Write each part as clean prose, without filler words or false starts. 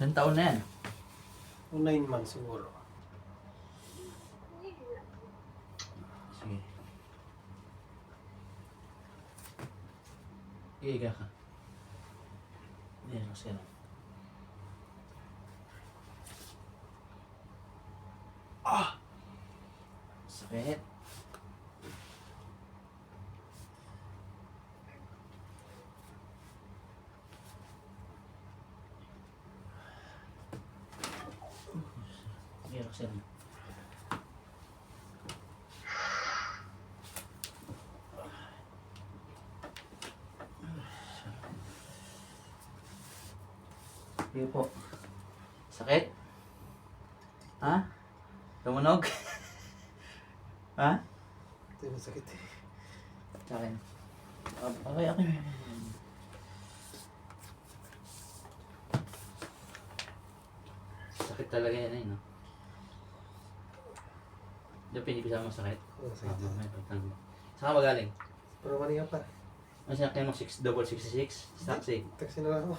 Ilang taon na yan? 9 months siguro. Sige. Iiga ka. Yan, kasi lang. Sakit. Yan, kasi lang. Sige po. Sakit? Ha? Tumunog? Ha? Ito yung sakit eh. Sa akin. Okay. Sakit talaga yan eh, no? Diyan pinipisa mo sakit? Oo, sakit. May pagtanong. Saan ka ba galing? Pero kanina pa. Ano sinakyan mo? 66? Taxi. Taxi na lang ako.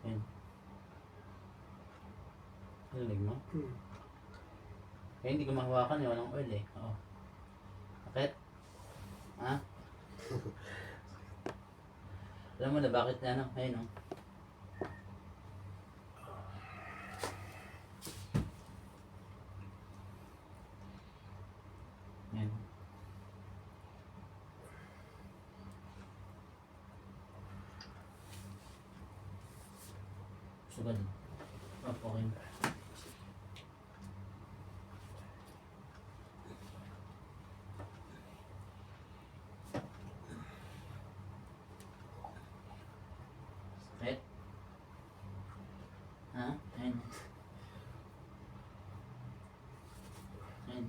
Ayan. Narinig mo? Kaya hindi ko mahawakan eh, walang oil eh. Oo. Sakit? Ha? Alam mo na bakit na ano? Ayun o. Ayan. Sugal. Okay. Sakit? Ha? Ayun. Ayun.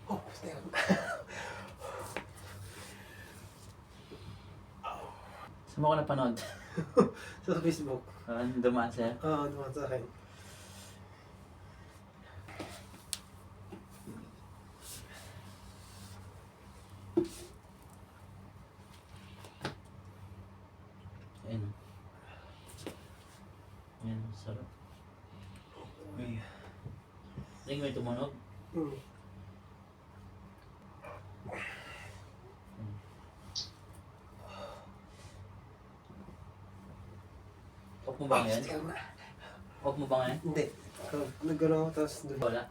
Oh, basta yan. Saan mo ko napanood? Sa Facebook. Dumaan sa'yo? Oo, dumaan sa akin. Ayun. Ayun, sarap. Ring may tumunog? Off mo ba ngayon? Off mo ba ngayon? Hindi. Nagano ako tapos doon. Wala.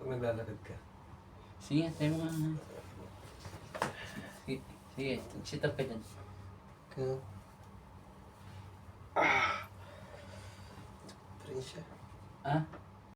Pag naglalakad ka. Sige, tayo mo nga. Sige, sit up ka dyan. Kaya. Train siya. Ah?